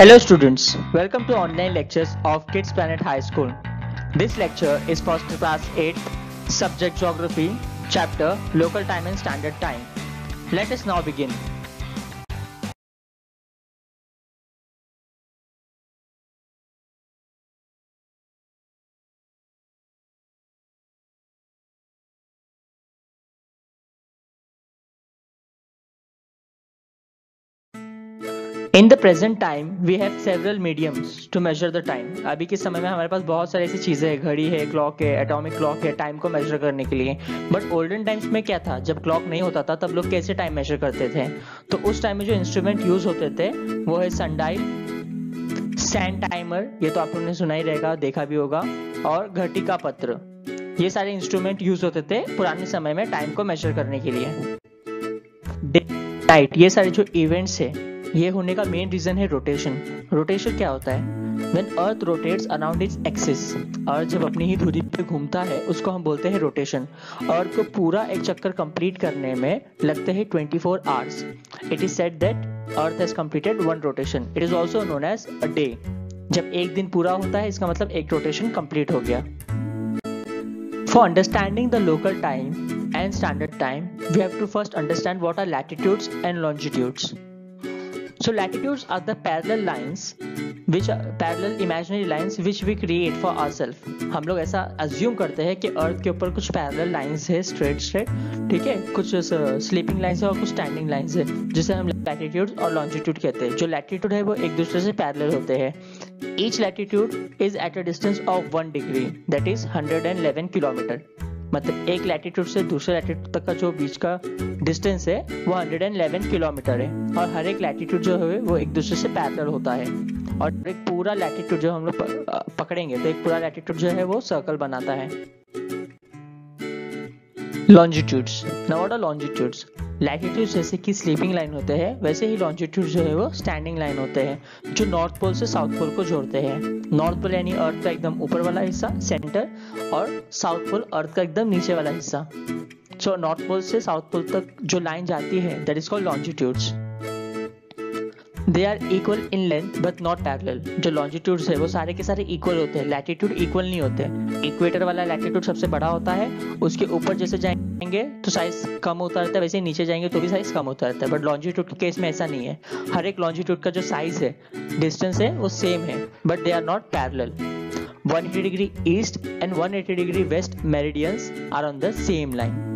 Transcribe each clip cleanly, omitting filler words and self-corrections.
Hello students, welcome to online lectures of Kids Planet High School. This lecture is for class 8, subject geography, chapter local time and standard time. Let us now begin. In the present time, we have several mediums to measure the time. अभी के समय में हमारे पास बहुत सारी ऐसी चीज़ें हैं, घड़ी है, क्लॉक है, एटॉमिक क्लॉक है, टाइम को मेजर करने के लिए. बट ओल्डन टाइम्स में क्या था, जब क्लॉक नहीं होता था तब लोग कैसे टाइम मेजर करते थे? तो उस टाइम में जो इंस्ट्रूमेंट यूज होते थे वो है सनडाइल, सैंड टाइमर, ये तो आप लोगों ने सुना ही रहेगा, देखा भी होगा, और घटी का पत्र. ये सारे इंस्ट्रूमेंट यूज होते थे पुराने समय में टाइम को मेजर करने के लिए. डे नाइट, ये सारे जो इवेंट्स है, ये होने का मेन रीजन है रोटेशन. रोटेशन क्या होता है? When Earth rotates around its axis, अर्थ जब अपनी ही धुरी पे घूमता है उसको हम बोलते हैं रोटेशन. अर्थ को पूरा एक चक्कर कंप्लीट करने में लगते हैं 24 hours. It is said that earth has completed one rotation. It is also known as a day. जब एक दिन पूरा होता है इसका मतलब एक रोटेशन कंप्लीट हो गया. For understanding the local time and standard time, we have to first understand what are latitudes and longitudes. So latitudes are the parallel lines, which are parallel imaginary lines which we create for ourselves. हम लोग ऐसा assume करते हैं कि अर्थ के ऊपर कुछ parallel lines है, straight, ठीक है, कुछ स्लीपिंग लाइन्स है और कुछ स्टैंडिंग लाइन्स है, जिसे हम लैटिट्यूड और लॉन्जिट्यूड कहते हैं. जो लैटिट्यूड है वो एक दूसरे से पैरेलल होते हैं. Each latitude is at a distance of 1 degree, that is 111 kilometre. मतलब एक लैटिट्यूड से दूसरे लैटिट्यूड तक का जो बीच का डिस्टेंस है वो 111 किलोमीटर है. और हर एक लैटिट्यूड जो है वो एक दूसरे से पैरेलल होता है. और एक पूरा लैटिट्यूड जो हम लोग पकड़ेंगे तो एक पूरा लैटिट्यूड जो है वो सर्कल बनाता है. Longitudes. Now what are longitudes? Latitudes जैसे कि स्लीपिंग लाइन होते हैं वैसे ही लॉन्जिट्यूड जो है वो स्टैंडिंग लाइन होते हैं जो नॉर्थ पोल से साउथ पोल को जोड़ते हैं. नॉर्थ पोल यानी अर्थ का एकदम ऊपर वाला हिस्सा, सेंटर, और साउथ पोल अर्थ का एकदम नीचे वाला हिस्सा. सो नॉर्थ पोल से साउथ पोल तक जो लाइन जाती है that is called longitudes. They are equal in length but not parallel. जो लॉन्जिट्यूड्स है वो सारे के सारे इक्वल होते हैं, लैटिट्यूड इक्वल नहीं होते. इक्वेटर वाला लैटिट्यूड सबसे बड़ा होता है, उसके ऊपर जैसे जाएंगे तो साइज कम होता रहता है, वैसे नीचे जाएंगे तो भी साइज कम होता रहता है. बट लॉन्जिट्यूड के केस में ऐसा नहीं है. हर एक लॉन्जिट्यूड का जो साइज है, डिस्टेंस है, वो सेम है, but they are not parallel. 180 degree east and 180 degree west meridians are on the same line.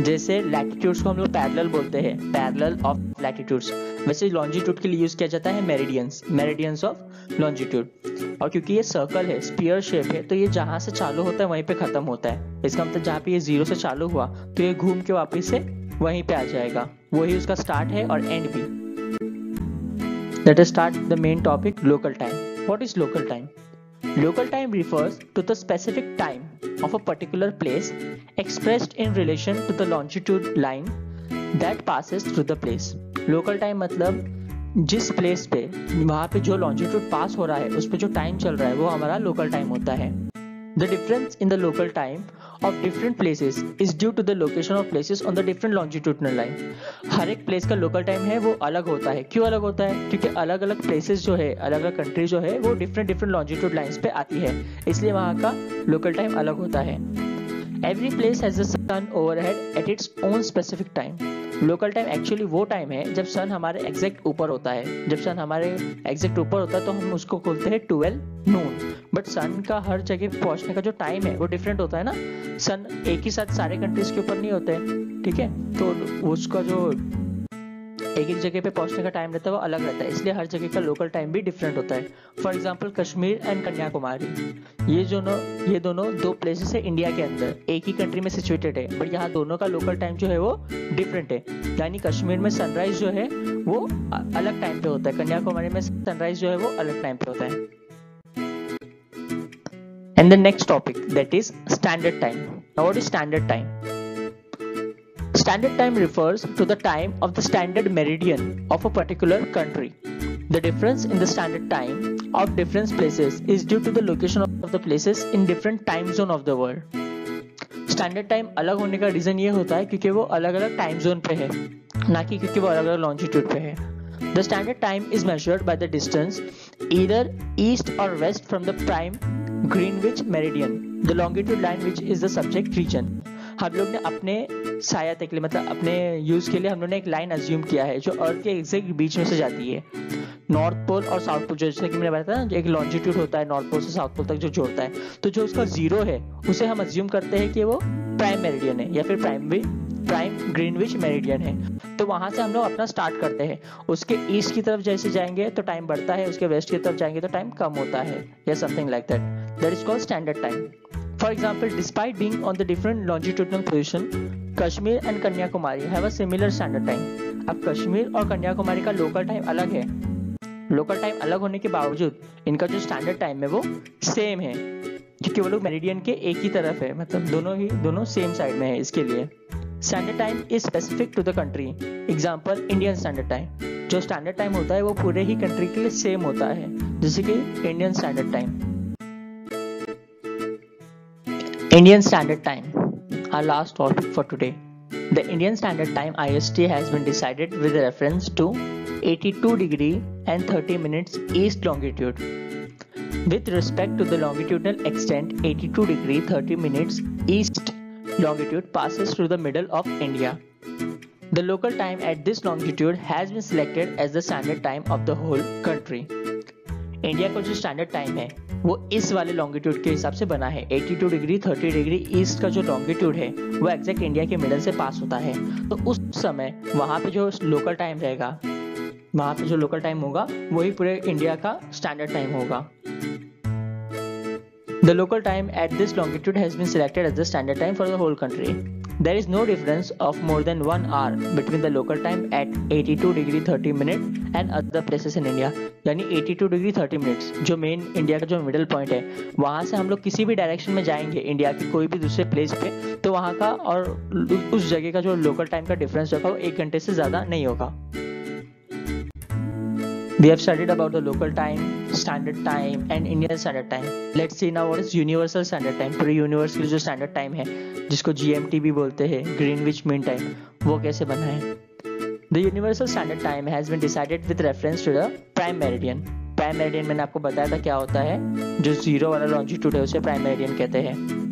जैसे लैटिट्यूड्स को हम लोग पैरेलल बोलते हैं, पैरेलल ऑफ लैटिट्यूड्स, वैसे लॉन्जिट्यूड के लिए यूज किया जाता है मेरिडियंस, मेरिडियंस ऑफ लॉन्जिट्यूड. और क्योंकि ये सर्कल है, स्फीयर शेप है, तो ये जहां से चालू होता है वहीं पे खत्म होता है. इसका मतलब जहाँ पे ये 0 से चालू हुआ तो ये घूम के वापस से वहीं पे आ जाएगा. वही उसका स्टार्ट है और एंड भी. Let us start the main topic, local time. What is local time? Local time refers to the specific time of a particular place expressed in relation to the longitude line that passes through the place. Local time मतलब जिस place पे, वहाँ पे जो longitude पास हो रहा है उस पे जो टाइम चल रहा है वो हमारा लोकल टाइम होता है. The difference in the local time of different places is due to the location of places on the different longitudinal line. हर एक प्लेस का लोकल टाइम है वो अलग होता है. क्यों अलग होता है? क्योंकि अलग अलग प्लेसेस जो है, अलग अलग कंट्री जो है वो डिफरेंट लॉन्जिट्यूड लाइंस पे आती है, इसलिए वहाँ का लोकल टाइम अलग होता है. Every place has the sun overhead at its own specific time. Local time actually वो टाइम है जब सन हमारे एग्जैक्ट ऊपर होता है. जब सन हमारे एग्जैक्ट ऊपर होता है तो हम उसको बोलते हैं 12 नून. बट सन का हर जगह पहुंचने का जो टाइम है वो डिफरेंट होता है ना. सन एक ही साथ सारे कंट्रीज के ऊपर नहीं होते, ठीक है, तो उसका जो एक एक जगह पे पहुंचने का टाइम रहता है वो अलग रहता है, इसलिए हर जगह का लोकल टाइम भी डिफरेंट होता है. For example Kashmir and Kanyakumari, ये दोनों दो प्लेसेस है इंडिया के अंदर, एक ही कंट्री में सिचुएटेड है, बट यहाँ दोनों का लोकल टाइम जो है वो डिफरेंट है. यानी कश्मीर में सनराइज जो है वो अलग टाइम पे होता है, कन्याकुमारी में सनराइज जो है वो अलग टाइम पे होता है. And the next topic that is standard time. Now what is standard time? Standard time refers to the time of the standard meridian of a particular country. The difference in the standard time of different places is due to the location of the places in different time zone of the world. Standard time अलग होने का reason ये होता है क्योंकि वो अलग अलग टाइम जोन पे है, ना कि क्योंकि वो अलग अलग लॉन्जिट्यूड पे है. The standard time is measured by the distance either east or west from the prime Greenwich meridian, the longitude line which is the subject region. हम लोग ने अपने सहायता के लिए मतलब अपने यूज के लिए हम लोग ने एक लाइन अज्यूम किया है जो अर्थ के एग्जैक्ट बीच में से जाती है। नॉर्थ पोल और साउथ पोल, जैसे कि मैंने बताया ना, एक लॉन्जिट्यूड होता है नॉर्थ पोल से साउथ पोल तक जो जोड़ता है, तो जो उसका जीरो है उसे हम अज्यूम करते हैं कि वो प्राइम मेरिडियन है या फिर प्राइम ग्रीनविच मेरिडियन है। तो वहां से हम लोग अपना स्टार्ट करते हैं। उसके ईस्ट की तरफ जैसे जाएंगे तो टाइम बढ़ता है, उसके वेस्ट की तरफ जाएंगे तो टाइम कम होता है, या something like that. That is called standard time. For example, despite being on the different longitudinal position, Kashmir and Kanyakumari have a similar standard time. अब कश्मीर और कन्याकुमारी का लोकल टाइम अलग है। लोकल टाइम अलग होने के बावजूद इनका जो स्टैंडर्ड टाइम है वो सेम है, क्योंकि वो लोग मेरिडियन के एक ही तरफ है, मतलब दोनों सेम साइड में है। इसके लिए standard time is specific to the country. Example, Indian standard time. जो स्टैंडर्ड टाइम होता है वो पूरे ही कंट्री के लिए सेम होता है, जैसे कि Indian standard time. Indian Standard Time, our last topic for today. The Indian Standard Time IST has been decided with reference to 82 degree and 30 minutes east longitude. With respect to the longitudinal extent, 82 degree 30 minutes east longitude passes through the middle of India. The local time at this longitude has been selected as the standard time of the whole country. India का जो standard time है वो इस वाले longitude के हिसाब से बना है। 82 डिग्री 30 डिग्री ईस्ट का जो लॉन्गिट्यूड है वो एग्जैक्ट इंडिया के मिडल से पास होता है। तो उस समय वहां पे जो लोकल टाइम रहेगा, वहां पे जो लोकल टाइम होगा वही पूरे इंडिया का स्टैंडर्ड टाइम होगा। The local time at this longitude has been selected as the standard time for the whole country. There is no difference of more than 1 hour between the local time at 82 degree 30 minute and other places in India. यानी 82 degree 30 minutes जो main India का जो middle point है, वहां से हम लोग किसी भी डायरेक्शन में जाएंगे इंडिया के कोई भी दूसरे प्लेस पे, तो वहां का और उस जगह का जो लोकल टाइम का डिफरेंस होगा वो 1 घंटे से ज्यादा नहीं होगा। We have studied about the local time, standard time and Indian standard time. Let's see now what is universal standard time. पूरे यूनिवर्स के लिए जो स्टैंडर्ड टाइम है जिसको GMT भी बोलते हैं, ग्रीनविच मीन टाइम, वो कैसे बना है। The universal standard time has been decided with reference to the prime meridian. Prime meridian मैंने आपको बताया था क्या होता है, जो जीरो वाला लॉन्जिट्यूड है उसे प्राइम मेरिडियन कहते हैं।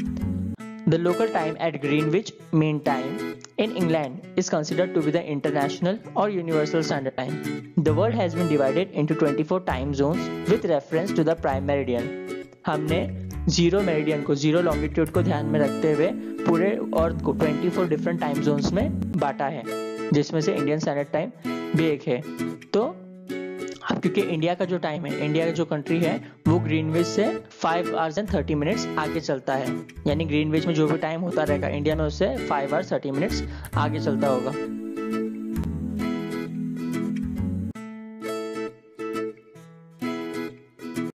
The local time at Greenwich Mean Time in England is considered to be the international or universal standard time. The world has been divided into 24 time zones with reference to the prime meridian. हमने zero meridian को, zero longitude को ध्यान में रखते हुए पूरे अर्थ को 24 different time zones में बांटा है, जिसमें से इंडियन स्टैंडर्ड टाइम भी एक है। तो अब क्योंकि इंडिया का जो टाइम है, इंडिया का जो कंट्री है वो ग्रीनविच से 5 hours and 30 minutes आगे चलता है, यानी ग्रीनविच में जो भी टाइम होता रहेगा इंडिया में उससे 5 hours 30 minutes आगे चलता होगा।